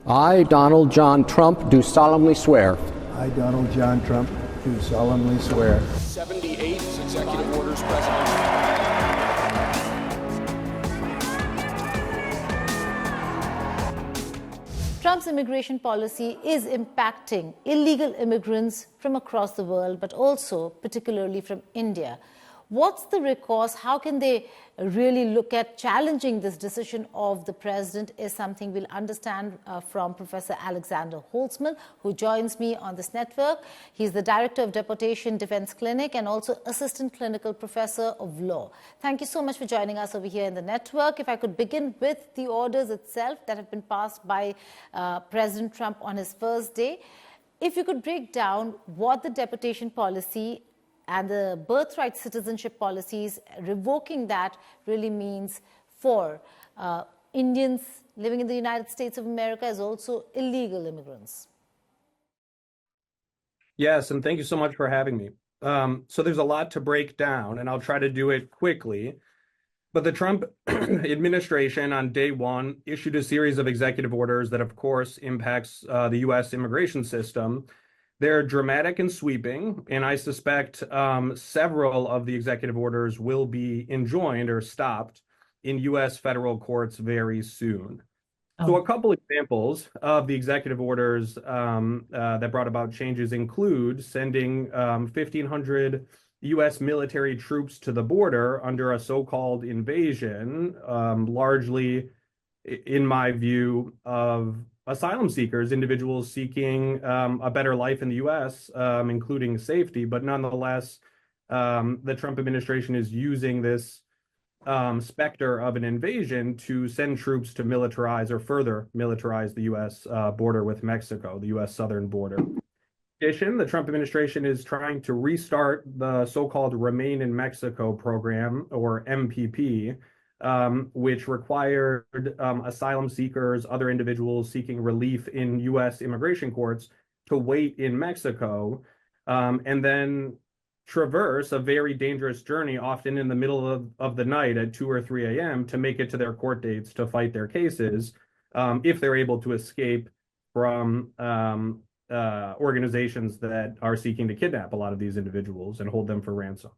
I, Donald John Trump, do solemnly swear. I, Donald John Trump, do solemnly swear. 78 executive orders, President. Trump's immigration policy is impacting illegal immigrants from across the world, but also particularly from India. What's the recourse? How can they really look at challenging this decision of the president is something we'll understand from Professor Alexander Holtzman, who joins me on this network. He's the director of Deportation Defense Clinic and also assistant clinical professor of law. Thank you so much for joining us over here in the network. If I could begin with the orders itself that have been passed by President Trump on his first day. If you could break down what the deportation policy and the birthright citizenship policies, revoking that really means for Indians living in the United States of America as also illegal immigrants. Yes, and thank you so much for having me. So there's a lot to break down, and I'll try to do it quickly. But the Trump administration on day one issued a series of executive orders that, of course, impacts the U.S. immigration system. They're dramatic and sweeping, and I suspect several of the executive orders will be enjoined or stopped in U.S. federal courts very soon. So a couple examples of the executive orders that brought about changes include sending 1,500 U.S. military troops to the border under a so-called invasion, largely, in my view, of asylum seekers, individuals seeking a better life in the U.S., including safety. But nonetheless, the Trump administration is using this specter of an invasion to send troops to militarize or further militarize the U.S. Border with Mexico, the U.S. southern border. In addition, the Trump administration is trying to restart the so-called Remain in Mexico program, or MPP, which required asylum seekers, other individuals seeking relief in U.S. immigration courts to wait in Mexico and then traverse a very dangerous journey, often in the middle of the night at 2 or 3 a.m. to make it to their court dates to fight their cases if they're able to escape from organizations that are seeking to kidnap a lot of these individuals and hold them for ransom.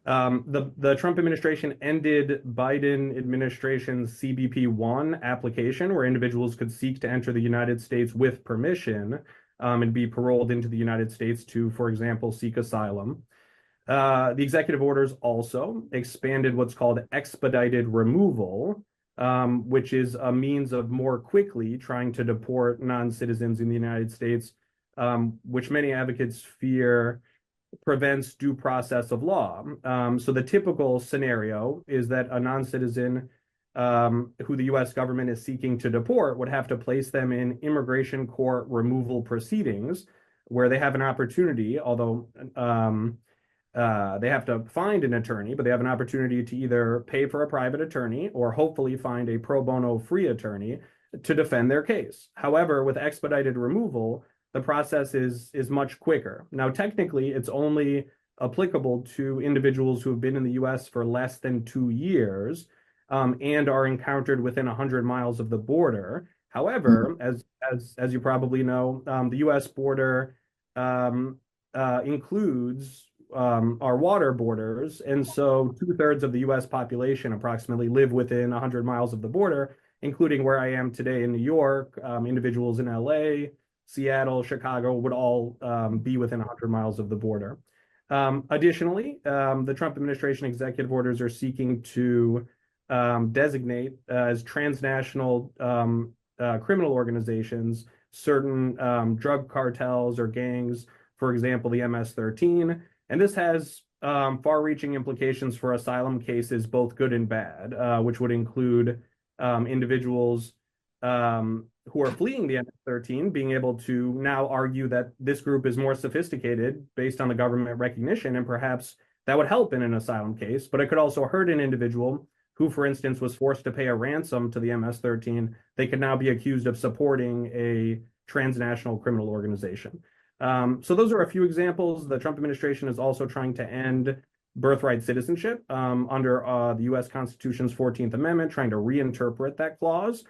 The Trump administration ended Biden administration's CBP-1 application, where individuals could seek to enter the United States with permission and be paroled into the United States to, for example, seek asylum. The executive orders also expanded what's called expedited removal, which is a means of more quickly trying to deport non-citizens in the United States, which many advocates fear prevents due process of law. So the typical scenario is that a non-citizen who the U.S. government is seeking to deport would have to place them in immigration court removal proceedings, where they have an opportunity, although they have to find an attorney, but they have an opportunity to either pay for a private attorney or hopefully find a pro bono free attorney to defend their case. However, with expedited removal, the process is much quicker. Now, technically, it's only applicable to individuals who have been in the U.S. for less than 2 years and are encountered within 100 miles of the border. However, as you probably know, the U.S. border includes our water borders, and so 2/3 of the U.S. population approximately live within 100 miles of the border, including where I am today in New York. Individuals in L.A., Seattle, Chicago would all be within 100 miles of the border. Additionally, the Trump administration executive orders are seeking to designate as transnational criminal organizations certain drug cartels or gangs, for example, the MS-13. And this has far-reaching implications for asylum cases, both good and bad, which would include individuals who are fleeing the MS-13 being able to now argue that this group is more sophisticated based on the government recognition, and perhaps that would help in an asylum case. But it could also hurt an individual who, for instance, was forced to pay a ransom to the MS-13. They could now be accused of supporting a transnational criminal organization. So those are a few examples. The Trump administration is also trying to end birthright citizenship under the U.S. Constitution's 14th Amendment, trying to reinterpret that clause,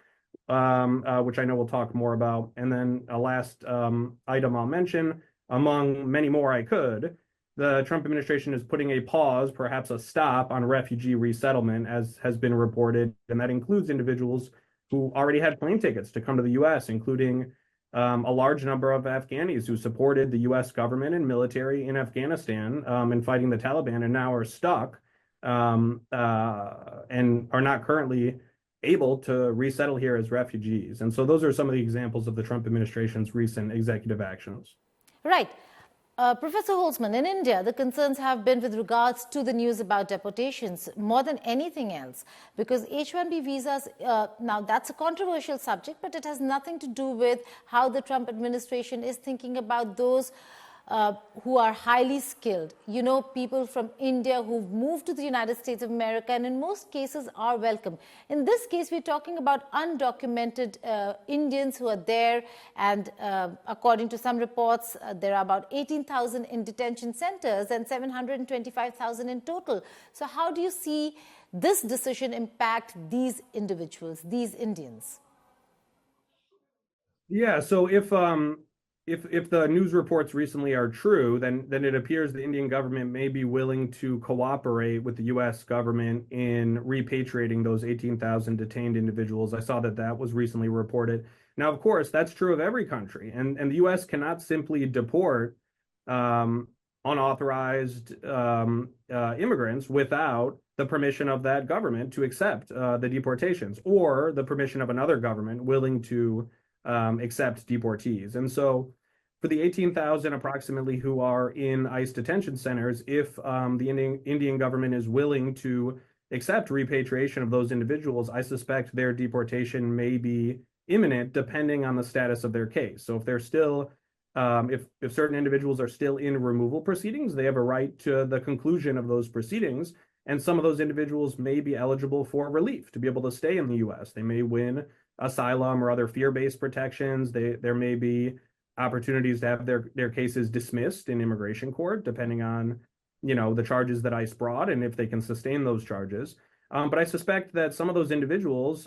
which I know we'll talk more about. And then a last item I'll mention, among many more I could, the Trump administration is putting a pause, perhaps a stop, on refugee resettlement, as has been reported, and that includes individuals who already had plane tickets to come to the U.S., including a large number of Afghanis who supported the U.S. government and military in Afghanistan in fighting the Taliban and now are stuck and are not currently able to resettle here as refugees. And so those are some of the examples of the Trump administration's recent executive actions. Right. Professor Holtzman, in India, the concerns have been with regards to the news about deportations more than anything else, because H-1B visas, now that's a controversial subject, but it has nothing to do with how the Trump administration is thinking about those who are highly skilled. You know, people from India who've moved to the United States of America and in most cases are welcome. In this case, we're talking about undocumented Indians who are there, and according to some reports, there are about 18,000 in detention centers and 725,000 in total. So how do you see this decision impact these individuals, these Indians? Yeah, so if the news reports recently are true, then it appears the Indian government may be willing to cooperate with the U.S. government in repatriating those 18,000 detained individuals. I saw that was recently reported. Now, of course, that's true of every country, and the U.S. cannot simply deport unauthorized immigrants without the permission of that government to accept the deportations, or the permission of another government willing to accept deportees. And so for the 18,000 approximately who are in ICE detention centers, if the Indian government is willing to accept repatriation of those individuals, I suspect their deportation may be imminent depending on the status of their case. So if they're still, if certain individuals are still in removal proceedings, they have a right to the conclusion of those proceedings. And some of those individuals may be eligible for relief to be able to stay in the U.S. They may win asylum or other fear-based protections. There may be opportunities to have their cases dismissed in immigration court, depending on, the charges that ICE brought and if they can sustain those charges. But I suspect that some of those individuals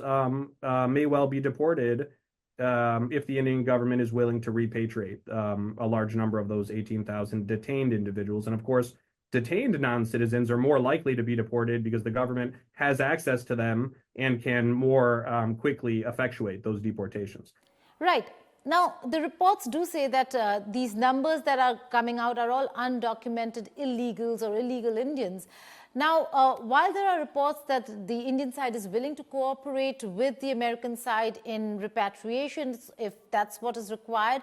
may well be deported if the Indian government is willing to repatriate a large number of those 18,000 detained individuals. And of course, detained non-citizens are more likely to be deported because the government has access to them and can more quickly effectuate those deportations. Right. Now, the reports do say that these numbers that are coming out are all undocumented illegals or illegal Indians. Now, while there are reports that the Indian side is willing to cooperate with the American side in repatriation, if that's what is required,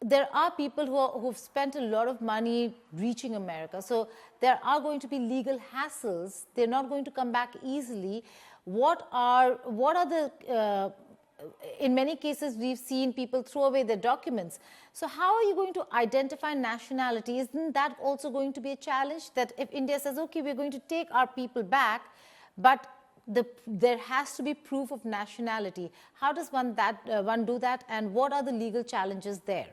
there are people who've spent a lot of money reaching America. So there are going to be legal hassles. They're not going to come back easily. What are the in many cases, we've seen people throw away their documents. So how are you going to identify nationality? Isn't that also going to be a challenge, that if India says, okay, we're going to take our people back, but there has to be proof of nationality? How does one do that, and what are the legal challenges there?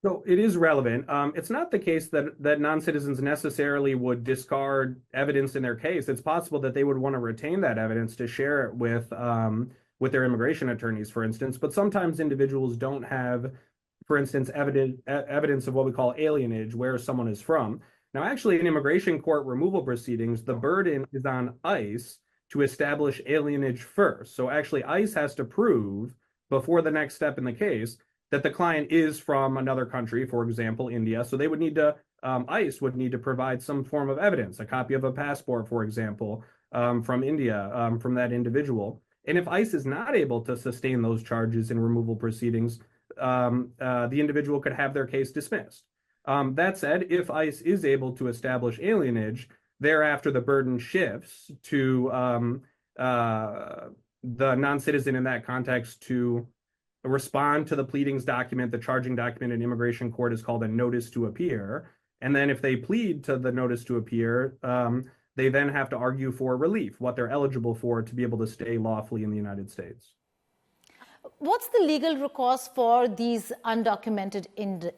So it is relevant. It's not the case that non-citizens necessarily would discard evidence in their case. It's possible that they would want to retain that evidence to share it with their immigration attorneys, for instance. But sometimes individuals don't have, for instance, evidence of what we call alienage, where someone is from. Now, actually, in immigration court removal proceedings, the burden is on ICE to establish alienage first. So actually, ICE has to prove before the next step in the case that the client is from another country, for example, India. So they would need to, ICE would need to provide some form of evidence, a copy of a passport, for example, from India, from that individual. And if ICE is not able to sustain those charges in removal proceedings, the individual could have their case dismissed. That said, if ICE is able to establish alienage, thereafter the burden shifts to the non-citizen in that context to respond to the pleadings document. The charging document in immigration court is called a notice to appear. And then if they plead to the notice to appear, they then have to argue for relief, what they're eligible for to be able to stay lawfully in the United States. What's the legal recourse for these undocumented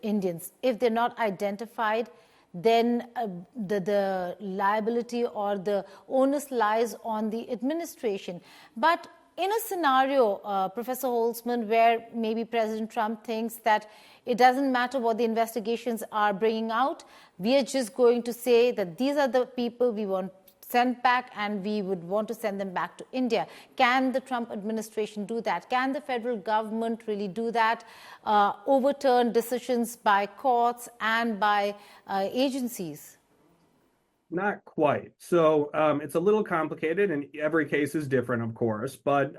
Indians? If they're not identified, then the liability or the onus lies on the administration. But in a scenario, Professor Holtzman, where maybe President Trump thinks that it doesn't matter what the investigations are bringing out, we are just going to say that these are the people we want sent back and we would want to send them back to India. Can the Trump administration do that? Can the federal government really do that? Overturn decisions by courts and by agencies? Not quite. So it's a little complicated, and every case is different, of course, but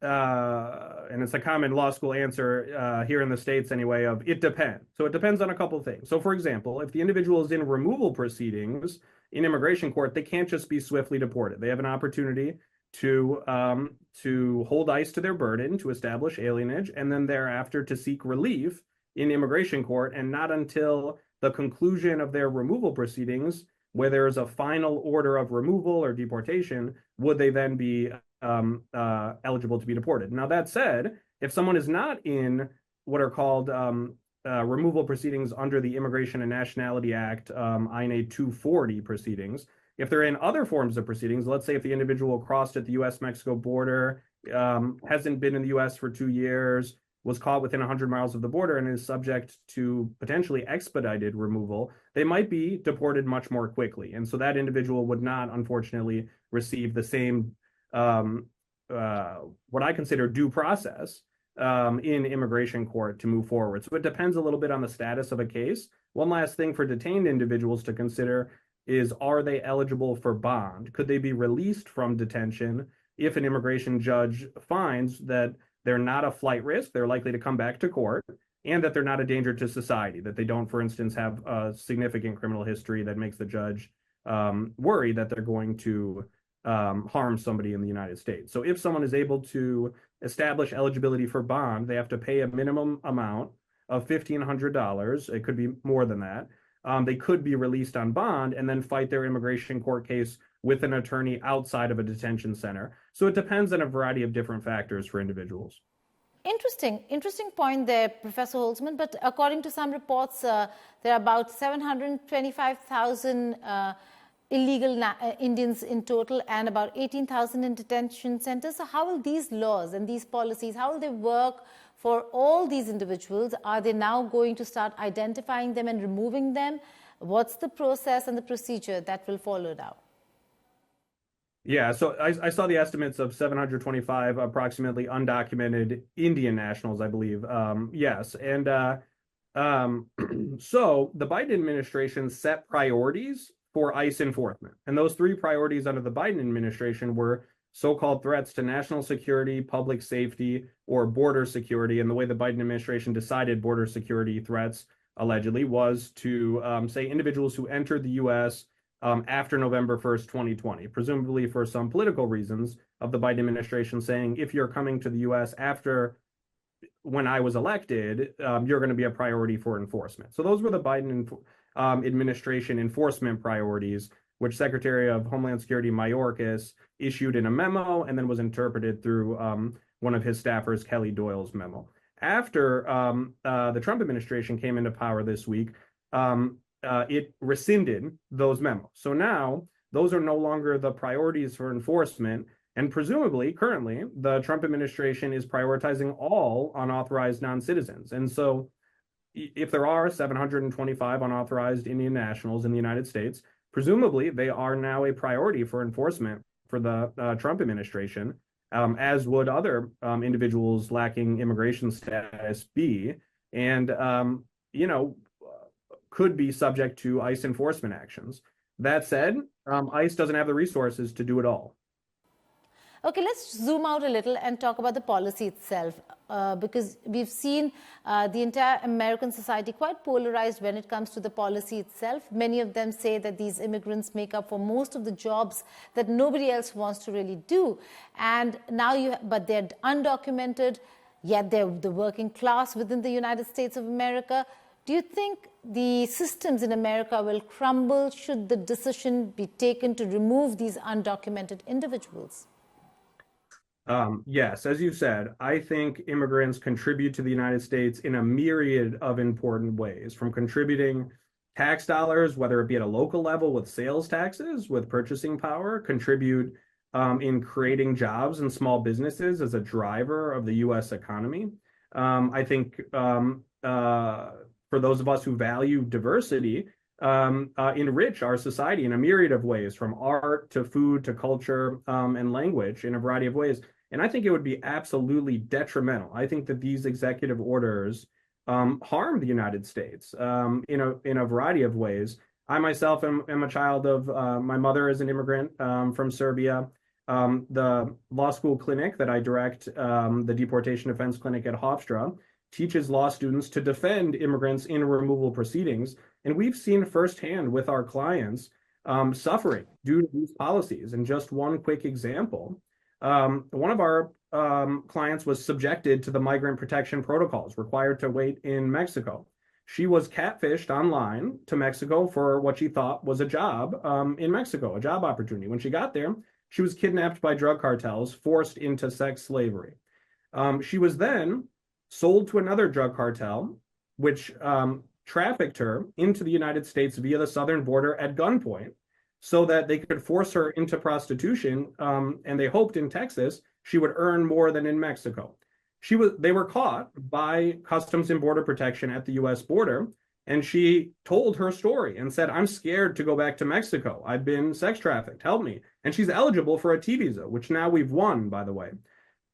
and it's a common law school answer here in the States anyway of it depends. So it depends on a couple of things. So for example, if the individual is in removal proceedings in immigration court, they can't just be swiftly deported. They have an opportunity to hold ICE to their burden, to establish alienage, and then thereafter to seek relief in immigration court, and not until the conclusion of their removal proceedings, where there is a final order of removal or deportation, would they then be eligible to be deported. Now, that said, if someone is not in what are called removal proceedings under the Immigration and Nationality Act, INA 240 proceedings, if they're in other forms of proceedings, let's say if the individual crossed at the U.S.-Mexico border, hasn't been in the U.S. for 2 years, was caught within 100 miles of the border and is subject to potentially expedited removal, they might be deported much more quickly. And so that individual would not, unfortunately, receive the same, what I consider due process in immigration court to move forward. So it depends a little bit on the status of a case. One last thing for detained individuals to consider is, are they eligible for bond? Could they be released from detention if an immigration judge finds that they're not a flight risk, they're likely to come back to court, and that they're not a danger to society, that they don't, for instance, have a significant criminal history that makes the judge worry that they're going to harm somebody in the United States. So if someone is able to establish eligibility for bond, they have to pay a minimum amount of $1,500. It could be more than that. They could be released on bond and then fight their immigration court case with an attorney outside of a detention center. So it depends on a variety of different factors for individuals. Interesting point there, Professor Holtzman. But according to some reports, there are about 725,000 illegal Indians in total and about 18,000 in detention centers. So how will these laws and these policies, how will they work for all these individuals? Are they now going to start identifying them and removing them? What's the process and the procedure that will follow now? Yeah, so I saw the estimates of 725 approximately undocumented Indian nationals, I believe. Yes, and so the Biden administration set priorities for ICE enforcement. And those three priorities under the Biden administration were so-called threats to national security, public safety, or border security. And the way the Biden administration decided border security threats, allegedly, was to say individuals who entered the U.S. After November 1st, 2020, presumably for some political reasons of the Biden administration saying, if you're coming to the U.S. after when I was elected, you're going to be a priority for enforcement. So those were the Biden administration enforcement priorities, which Secretary of Homeland Security Mayorkas issued in a memo and then was interpreted through one of his staffers, Kelly Doyle's memo. After the Trump administration came into power this week, it rescinded those memos. So now those are no longer the priorities for enforcement. And presumably, currently, the Trump administration is prioritizing all unauthorized non-citizens. And so if there are 725 unauthorized Indian nationals in the United States, presumably they are now a priority for enforcement for the Trump administration, as would other individuals lacking immigration status be. And, could be subject to ICE enforcement actions. That said, ICE doesn't have the resources to do it all. Okay, let's zoom out a little and talk about the policy itself, because we've seen the entire American society quite polarized when it comes to the policy itself. Many of them say that these immigrants make up for most of the jobs that nobody else wants to really do. And now but they're undocumented, yet they're the working class within the United States of America. Do you think the systems in America will crumble should the decision be taken to remove these undocumented individuals? Yes, as you said, I think immigrants contribute to the United States in a myriad of important ways, from contributing tax dollars, whether it be at a local level with sales taxes, with purchasing power, contribute in creating jobs and small businesses as a driver of the U.S. economy. I think for those of us who value diversity, enrich our society in a myriad of ways, from art to food to culture and language in a variety of ways. And I think it would be absolutely detrimental. I think that these executive orders harm the United States in a variety of ways. I myself am a child of my mother is an immigrant from Serbia. The law school clinic that I direct, the Deportation Defense Clinic at Hofstra, teaches law students to defend immigrants in removal proceedings. And we've seen firsthand with our clients suffering due to these policies. And just one quick example, one of our clients was subjected to the migrant protection protocols, required to wait in Mexico. She was catfished online to Mexico for what she thought was a job in Mexico, a job opportunity. When she got there, she was kidnapped by drug cartels, forced into sex slavery. She was then sold to another drug cartel, which trafficked her into the United States via the southern border at gunpoint so that they could force her into prostitution. And they hoped in Texas she would earn more than in Mexico. They were caught by Customs and Border Protection at the U.S. border, and she told her story and said, "I'm scared to go back to Mexico. I've been sex trafficked. Help me." And she's eligible for a T visa, which now we've won, by the way.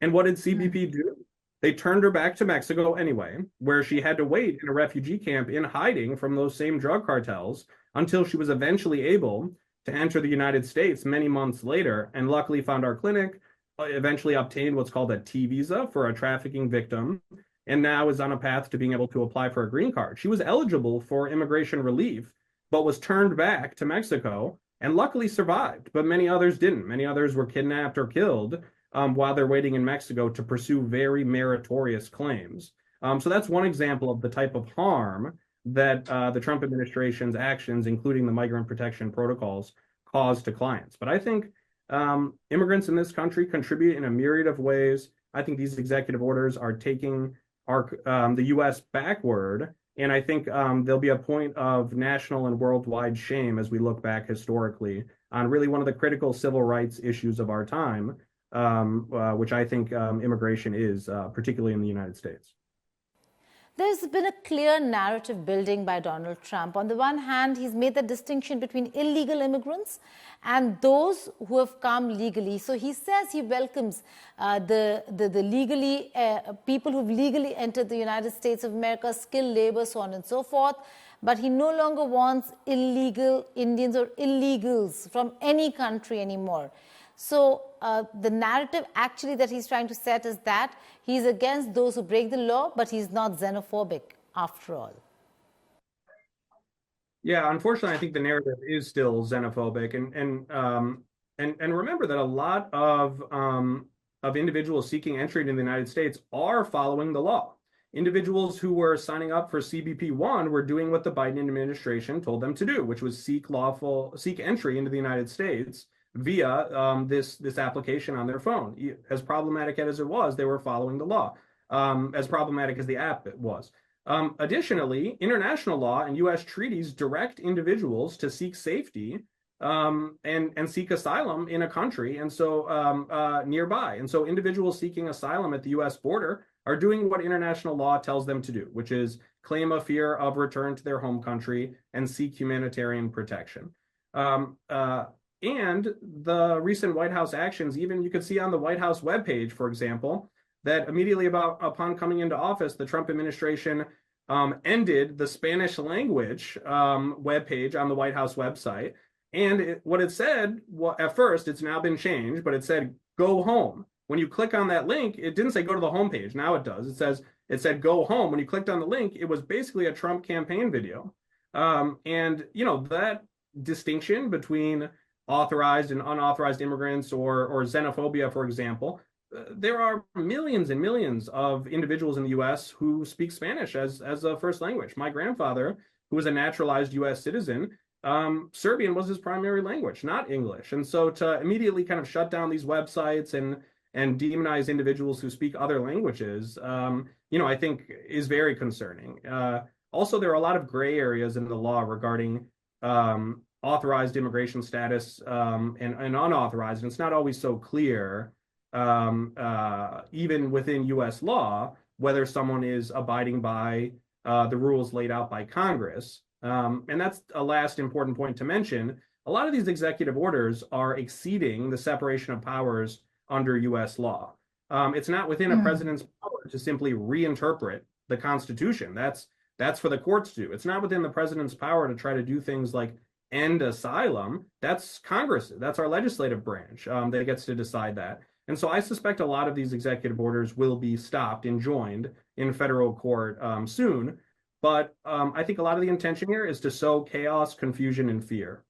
And what did CBP do? They turned her back to Mexico anyway, where she had to wait in a refugee camp in hiding from those same drug cartels until she was eventually able to enter the United States many months later, and luckily found our clinic, eventually obtained what's called a T visa for a trafficking victim, and now is on a path to being able to apply for a green card. She was eligible for immigration relief, but was turned back to Mexico and luckily survived, but many others didn't. Many others were kidnapped or killed while they're waiting in Mexico to pursue very meritorious claims. So that's one example of the type of harm that the Trump administration's actions, including the migrant protection protocols, cause to clients. But I think immigrants in this country contribute in a myriad of ways. I think these executive orders are taking the U.S. backward, and I think there'll be a point of national and worldwide shame as we look back historically on really one of the critical civil rights issues of our time, which I think immigration is, particularly in the United States. There's been a clear narrative building by Donald Trump. On the one hand, he's made the distinction between illegal immigrants and those who have come legally. So he says he welcomes the legally people who've legally entered the United States of America, skilled labor, so on and so forth. But he no longer wants illegal Indians or illegals from any country anymore. So the narrative actually that he's trying to set is that he's against those who break the law, but he's not xenophobic after all. Yeah, unfortunately, I think the narrative is still xenophobic, and remember that a lot of individuals seeking entry into the United States are following the law. Individuals who were signing up for CBP-1 were doing what the Biden administration told them to do, which was seek entry into the United States via this application on their phone. As problematic as it was, they were following the law, as problematic as the app was. Additionally, international law and U.S. treaties direct individuals to seek safety and seek asylum in a country, and so nearby. And so individuals seeking asylum at the U.S. border are doing what international law tells them to do, which is claim a fear of return to their home country and seek humanitarian protection. And the recent White House actions, even you could see on the White House webpage, for example, that immediately upon coming into office, the Trump administration ended the Spanish language webpage on the White House website. And what it said, at first, it's now been changed, but it said, "Go home." When you click on that link, it didn't say go to the homepage. Now it does. It said go home. When you clicked on the link, it was basically a Trump campaign video. And that distinction between authorized and unauthorized immigrants or xenophobia, for example, there are millions and millions of individuals in the U.S. who speak Spanish as a first language. My grandfather, who was a naturalized U.S. citizen, Serbian was his primary language, not English. And so to immediately kind of shut down these websites and demonize individuals who speak other languages, I think is very concerning. Also, there are a lot of gray areas in the law regarding authorized immigration status and unauthorized. And it's not always so clear, even within U.S. law, whether someone is abiding by the rules laid out by Congress. And that's a last important point to mention. A lot of these executive orders are exceeding the separation of powers under U.S. law. It's not within a president's power to simply reinterpret the Constitution. That's for the courts to do. It's not within the president's power to try to do things like end asylum. That's Congress. That's our legislative branch that gets to decide that. And so I suspect a lot of these executive orders will be stopped, enjoined in federal court soon. But I think a lot of the intention here is to sow chaos, confusion, and fear.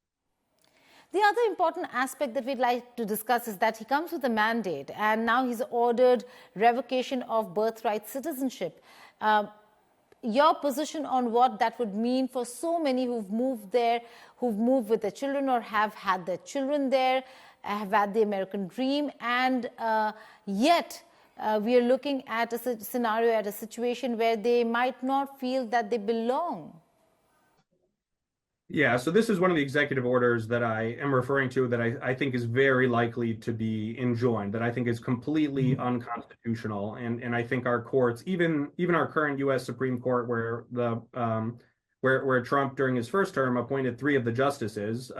The other important aspect that we'd like to discuss is that he comes with a mandate, and now he's ordered revocation of birthright citizenship. Your position on what that would mean for so many who've moved there, who've moved with their children or have had their children there, have had the American dream, and yet we are looking at a scenario, at a situation where they might not feel that they belong. Yeah, so this is one of the executive orders that I am referring to that I think is very likely to be enjoined, that I think is completely unconstitutional. And I think our courts, even our current U.S. Supreme Court, where where Trump during his first term appointed 3 of the justices,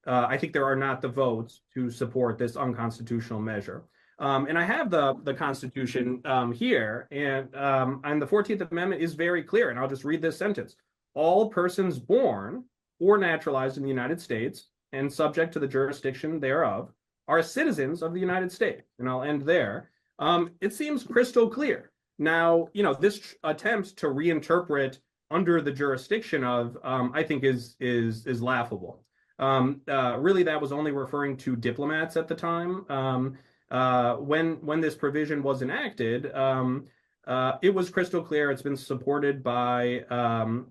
I think there are not the votes to support this unconstitutional measure. And I have the Constitution here, and the 14th Amendment is very clear, and I'll just read this sentence. All persons born or naturalized in the United States and subject to the jurisdiction thereof are citizens of the United States. And I'll end there. It seems crystal clear. Now, this attempt to reinterpret under the jurisdiction of, I think is laughable. Really, that was only referring to diplomats at the time. When this provision was enacted, it was crystal clear. It's been supported by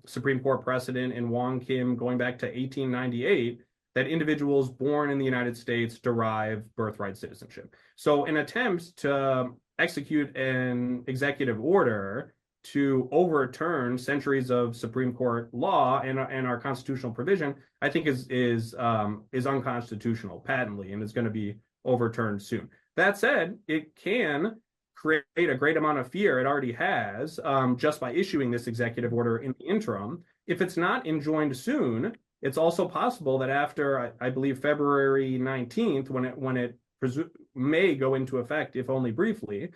Supreme Court precedent in Wong Kim going back to 1898 that individuals born in the United States derive birthright citizenship. So an attempt to execute an executive order to overturn centuries of Supreme Court law and our constitutional provision, I think is unconstitutional patently, and is going to be overturned soon. That said, it can create a great amount of fear. It already has, just by issuing this executive order in the interim. If it's not enjoined soon, it's also possible that after, I believe, February 19th, when it may go into effect, if only briefly,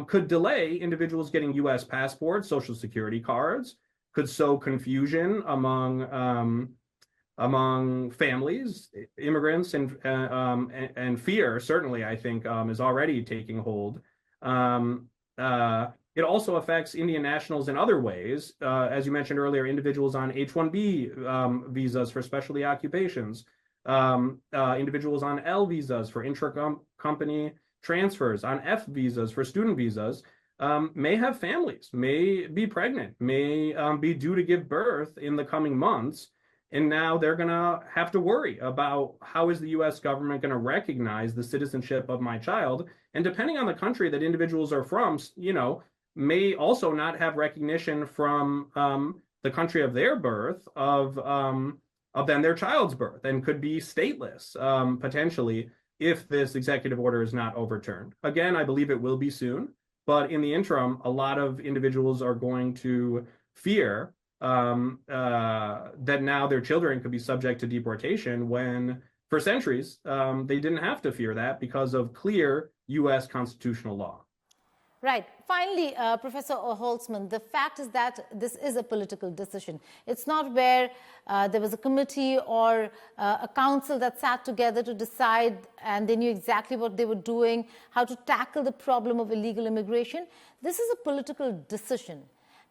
could delay individuals getting U.S. passports, Social Security cards, could sow confusion among families, immigrants, and fear. Certainly, I think is already taking hold. It also affects Indian nationals in other ways. As you mentioned earlier, individuals on H-1B visas for specialty occupations, individuals on L visas for intra-company transfers, on F visas for student visas, may have families, may be pregnant, may be due to give birth in the coming months. And now they're going to have to worry about how is the U.S. government going to recognize the citizenship of my child. And depending on the country that individuals are from, may also not have recognition from the country of their birth of then their child's birth, and could be stateless potentially if this executive order is not overturned. Again, I believe it will be soon, but in the interim, a lot of individuals are going to fear that now their children could be subject to deportation when, for centuries, they didn't have to fear that because of clear U.S. constitutional law. Right. Finally, Professor Holtzman, the fact is that this is a political decision. It's not where there was a committee or a council that sat together to decide and they knew exactly what they were doing, how to tackle the problem of illegal immigration. This is a political decision.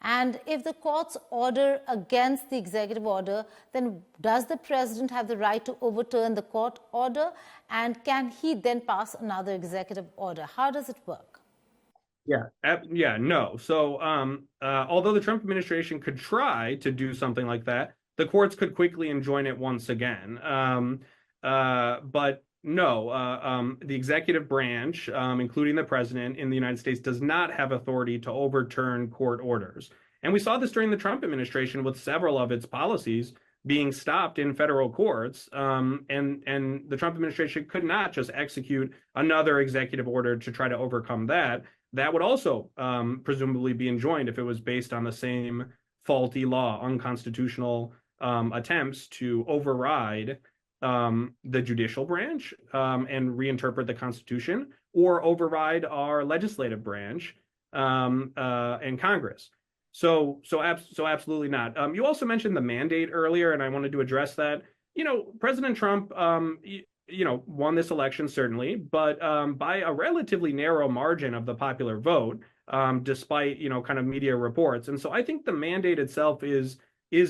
And if the courts order against the executive order, then does the president have the right to overturn the court order? And can he then pass another executive order? How does it work? No. So although the Trump administration could try to do something like that, the courts could quickly enjoin it once again. But no, the executive branch, including the president in the United States, does not have authority to overturn court orders. And we saw this during the Trump administration with several of its policies being stopped in federal courts, and the Trump administration could not just execute another executive order to try to overcome that. That would also presumably be enjoined if it was based on the same faulty law, unconstitutional attempts to override the judicial branch and reinterpret the Constitution, or override our legislative branch and Congress. So absolutely not. You also mentioned the mandate earlier, and I wanted to address that. President Trump, won this election certainly, but by a relatively narrow margin of the popular vote, despite kind of media reports. And so I think the mandate itself is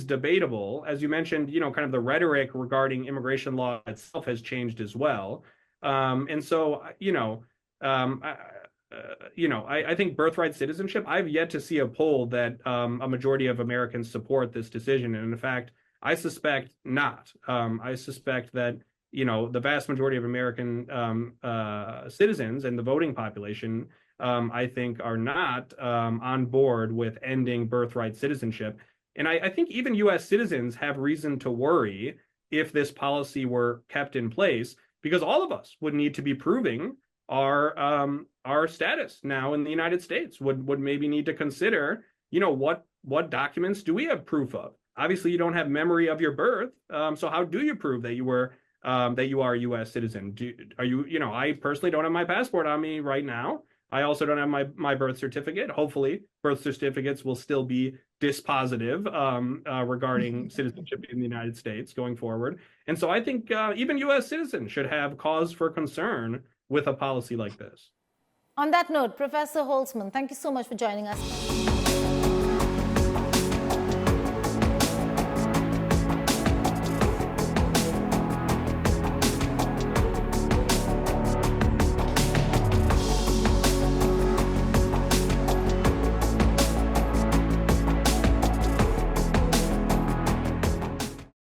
debatable. As you mentioned, kind of the rhetoric regarding immigration law itself has changed as well. And so I think birthright citizenship, I've yet to see a poll that a majority of Americans support this decision. And in fact, I suspect not. I suspect that, the vast majority of American citizens and the voting population, I think, are not on board with ending birthright citizenship. And I think even U.S. citizens have reason to worry if this policy were kept in place, because all of us would need to be proving our status now in the United States. Would maybe need to consider, what documents do we have proof of? Obviously, you don't have memory of your birth, so how do you prove that you were that you are a U.S. citizen? I personally don't have my passport on me right now. I also don't have my birth certificate. Hopefully, birth certificates will still be dispositive regarding citizenship in the United States going forward. And so I think even U.S. citizens should have cause for concern with a policy like this. On that note, Professor Holtzman, thank you so much for joining us.